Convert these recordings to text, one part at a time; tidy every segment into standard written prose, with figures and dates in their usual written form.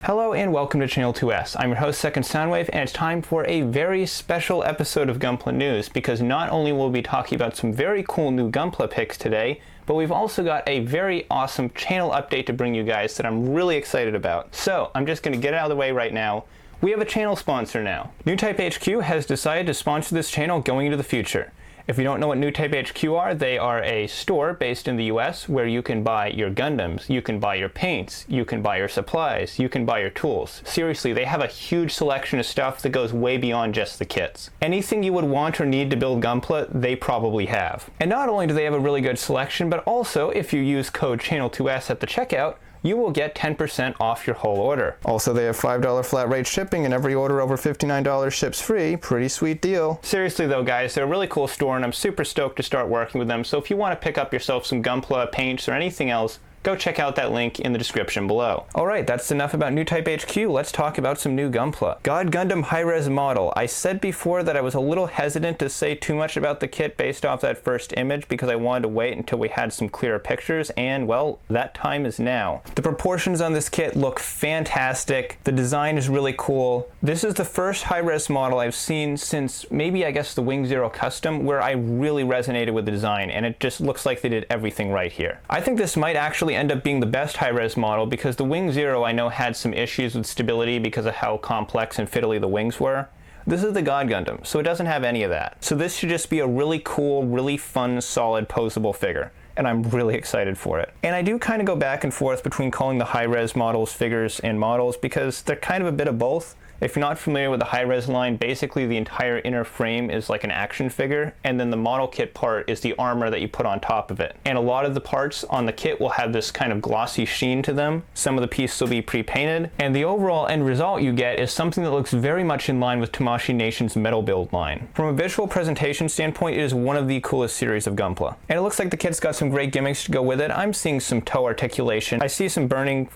Hello and welcome to Channel 2S. I'm your host, Second Soundwave, and it's time for a very special episode of Gunpla News, because not only will we be talking about some very cool new Gunpla pics today, but we've also got a very awesome channel update to bring you guys that I'm really excited about. So I'm just going to get it out of the way right now. We have a channel sponsor now. NewType HQ has decided to sponsor this channel going into the future. If you don't know what NewType HQ are, they are a store based in the US where you can buy your Gundams, you can buy your paints, you can buy your supplies, you can buy your tools. Seriously, they have a huge selection of stuff that goes way beyond just the kits. Anything you would want or need to build Gunpla, they probably have. And not only do they have a really good selection, but also if you use code Channel2S at the checkout, you will get 10% off your whole order. Also, they have $5 flat rate shipping, and every order over $59 ships free. Pretty sweet deal. Seriously though, guys, they're a really cool store, and I'm super stoked to start working with them. So if you want to pick up yourself some Gunpla, paints, or anything else, go check out that link in the description below. Alright, that's enough about NewType HQ. Let's talk about some new Gunpla. God Gundam high-res model. I said before that I was a little hesitant to say too much about the kit based off that first image because I wanted to wait until we had some clearer pictures, and well, that time is now. The proportions on this kit look fantastic. The design is really cool. This is the first high-res model I've seen since maybe, I guess, the Wing Zero Custom, where I really resonated with the design, and it just looks like they did everything right here. I think this might actually end up being the best high-res model because the Wing Zero I know had some issues with stability because of how complex and fiddly the wings were. This is the God Gundam, so it doesn't have any of that. So this should just be a really cool, really fun, solid, posable figure, and I'm really excited for it. And I do kind of go back and forth between calling the high-res models figures and models because they're kind of a bit of both. If you're not familiar with the high-res line, basically the entire inner frame is like an action figure, and then the model kit part is the armor that you put on top of it. And a lot of the parts on the kit will have this kind of glossy sheen to them. Some of the pieces will be pre-painted, and the overall end result you get is something that looks very much in line with Tamashii Nation's metal build line. From a visual presentation standpoint, it is one of the coolest series of Gunpla. And it looks like the kit's got some great gimmicks to go with it. I'm seeing some toe articulation. I see some burning,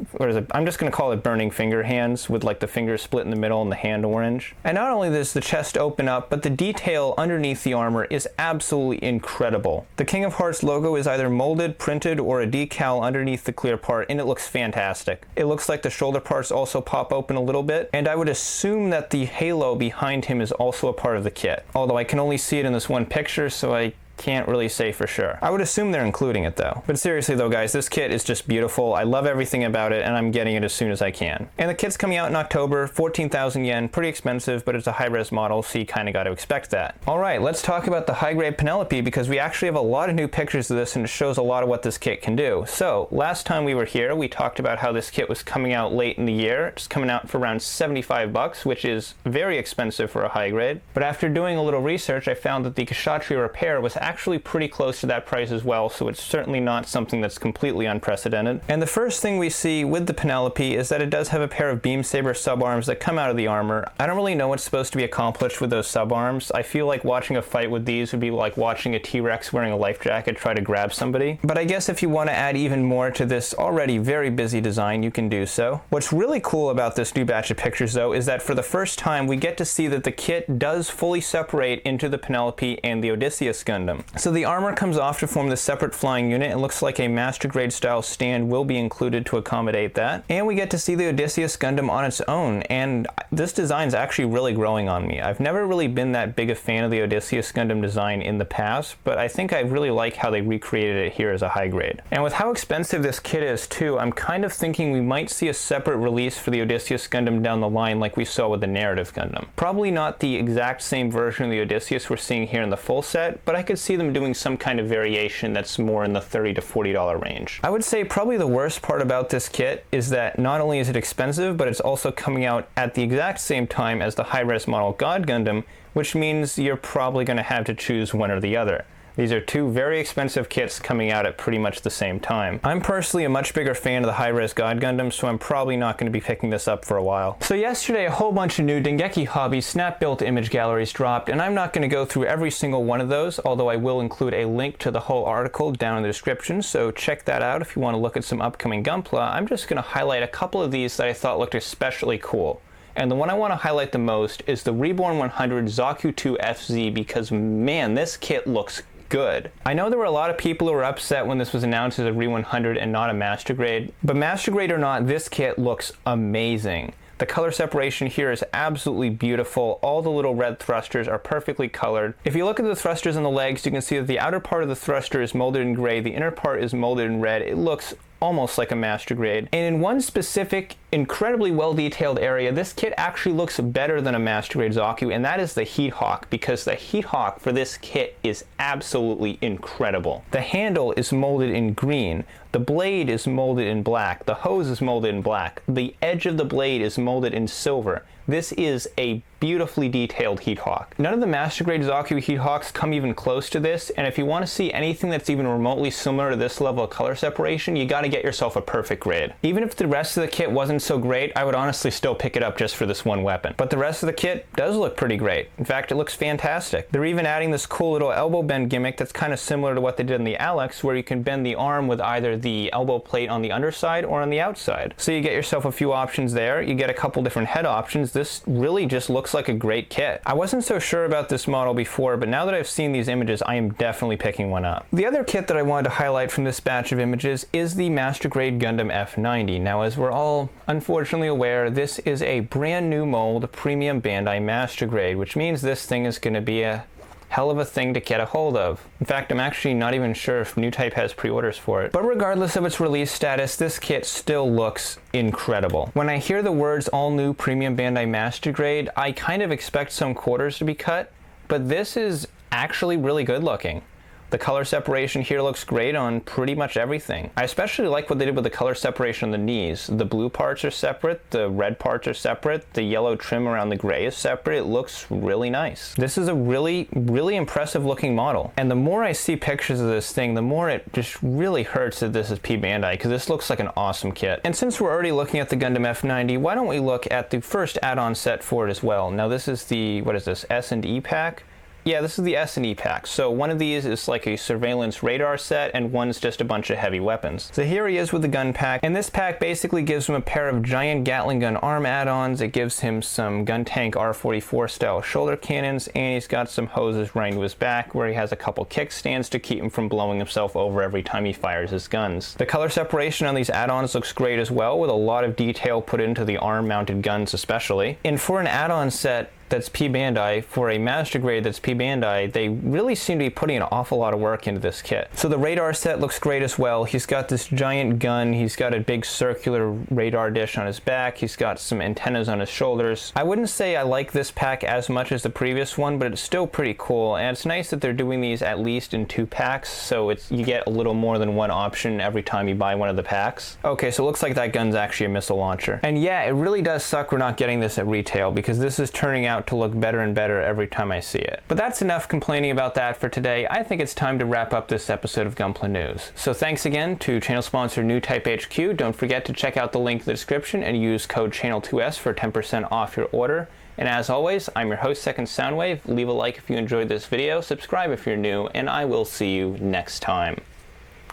I'm just gonna call it burning finger hands with like the fingers split in the middle and the hand orange. And not only does the chest open up, but the detail underneath the armor is absolutely incredible. The King of Hearts logo is either molded, printed, or a decal underneath the clear part, and it looks fantastic. It looks like the shoulder parts also pop open a little bit, and I would assume that the halo behind him is also a part of the kit. Although I can only see it in this one picture, so I can't really say for sure. I would assume they're including it though. But seriously though, guys, this kit is just beautiful. I love everything about it, and I'm getting it as soon as I can. And the kit's coming out in October, 14,000 yen, pretty expensive, but it's a high-res model, so you kind of got to expect that. Alright, let's talk about the high-grade Penelope, because we actually have a lot of new pictures of this, and it shows a lot of what this kit can do. So, last time we were here, we talked about how this kit was coming out late in the year. It's coming out for around 75 bucks, which is very expensive for a high-grade. But after doing a little research, I found that the Kshatriya repair was actually pretty close to that price as well, so it's certainly not something that's completely unprecedented. And the first thing we see with the Penelope is that it does have a pair of beam saber subarms that come out of the armor. I don't really know what's supposed to be accomplished with those subarms. I feel like watching a fight with these would be like watching a T-Rex wearing a life jacket try to grab somebody. But I guess if you want to add even more to this already very busy design, you can do so. What's really cool about this new batch of pictures though is that for the first time we get to see that the kit does fully separate into the Penelope and the Odysseus Gundam. So the armor comes off to form this separate flying unit, and looks like a master grade style stand will be included to accommodate that. And we get to see the Odysseus Gundam on its own, and this design is actually really growing on me. I've never really been that big a fan of the Odysseus Gundam design in the past, but I think I really like how they recreated it here as a high grade. And with how expensive this kit is too, I'm kind of thinking we might see a separate release for the Odysseus Gundam down the line like we saw with the Narrative Gundam. Probably not the exact same version of the Odysseus we're seeing here in the full set, but I could see them doing some kind of variation that's more in the $30 to $40 range. I would say probably the worst part about this kit is that not only is it expensive, but it's also coming out at the exact same time as the high-res model God Gundam, which means you're probably going to have to choose one or the other. These are two very expensive kits coming out at pretty much the same time. I'm personally a much bigger fan of the high-res God Gundam, so I'm probably not going to be picking this up for a while. So yesterday, a whole bunch of new Dengeki Hobby snap-built image galleries dropped, and I'm not going to go through every single one of those, although I will include a link to the whole article down in the description, so check that out if you want to look at some upcoming Gunpla. I'm just going to highlight a couple of these that I thought looked especially cool. And the one I want to highlight the most is the Reborn 100 Zaku 2 FZ, because man, this kit looks good. I know there were a lot of people who were upset when this was announced as a Re-100 and not a Master Grade, but Master Grade or not, this kit looks amazing. The color separation here is absolutely beautiful. All the little red thrusters are perfectly colored. If you look at the thrusters on the legs, you can see that the outer part of the thruster is molded in gray, the inner part is molded in red. It looks almost like a Master Grade. And in one specific, incredibly well-detailed area, this kit actually looks better than a Master Grade Zaku, and that is the heat hawk, because the heat hawk for this kit is absolutely incredible. The handle is molded in green, the blade is molded in black, the hose is molded in black, the edge of the blade is molded in silver. This is a beautifully detailed heat hawk. None of the Master Grade Zaku heat hawks come even close to this, and if you want to see anything that's even remotely similar to this level of color separation, you gotta get yourself a perfect grade. Even if the rest of the kit wasn't so great, I would honestly still pick it up just for this one weapon. But the rest of the kit does look pretty great. In fact, it looks fantastic. They're even adding this cool little elbow bend gimmick that's kind of similar to what they did in the Alex, where you can bend the arm with either the elbow plate on the underside or on the outside. So you get yourself a few options there. You get a couple different head options. This really just looks like a great kit. I wasn't so sure about this model before, but now that I've seen these images, I am definitely picking one up. The other kit that I wanted to highlight from this batch of images is the Master Grade Gundam F90. Now, as we're all unfortunately aware, this is a brand new mold, premium Bandai Master Grade, which means this thing is going to be a hell of a thing to get a hold of. In fact, I'm actually not even sure if New Type has pre-orders for it. But regardless of its release status, this kit still looks incredible. When I hear the words all new premium Bandai Master Grade, I kind of expect some quarters to be cut, but this is actually really good looking. The color separation here looks great on pretty much everything. I especially like what they did with the color separation on the knees. The blue parts are separate, the red parts are separate, the yellow trim around the gray is separate. It looks really nice. This is a really, really impressive looking model. And the more I see pictures of this thing, the more it just really hurts that this is P Bandai, because this looks like an awesome kit. And since we're already looking at the Gundam F90, why don't we look at the first add-on set for it as well. Now this is the, what is this, S&E pack? Yeah, this is the S&E pack. So one of these is like a surveillance radar set, and one's just a bunch of heavy weapons. So here he is with the gun pack, and this pack basically gives him a pair of giant Gatling gun arm add-ons. It gives him some gun tank R44 style shoulder cannons, and he's got some hoses running to his back where he has a couple kickstands to keep him from blowing himself over every time he fires his guns. The color separation on these add-ons looks great as well, with a lot of detail put into the arm-mounted guns especially. And for an add-on set that's P Bandai, for a Master Grade that's P Bandai, they really seem to be putting an awful lot of work into this kit. So the radar set looks great as well. He's got this giant gun, he's got a big circular radar dish on his back, he's got some antennas on his shoulders. I wouldn't say I like this pack as much as the previous one, but it's still pretty cool, and it's nice that they're doing these at least in 2 packs, so you get a little more than one option every time you buy one of the packs. Okay, so it looks like that gun's actually a missile launcher. And yeah, it really does suck we're not getting this at retail, because this is turning out to look better and better every time I see it. But that's enough complaining about that for today. I think it's time to wrap up this episode of Gunpla News. So thanks again to channel sponsor New Type HQ. Don't forget to check out the link in the description and use code Channel2S for 10% off your order. And as always, I'm your host, Second Soundwave. Leave a like if you enjoyed this video, subscribe if you're new, and I will see you next time.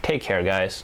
Take care, guys.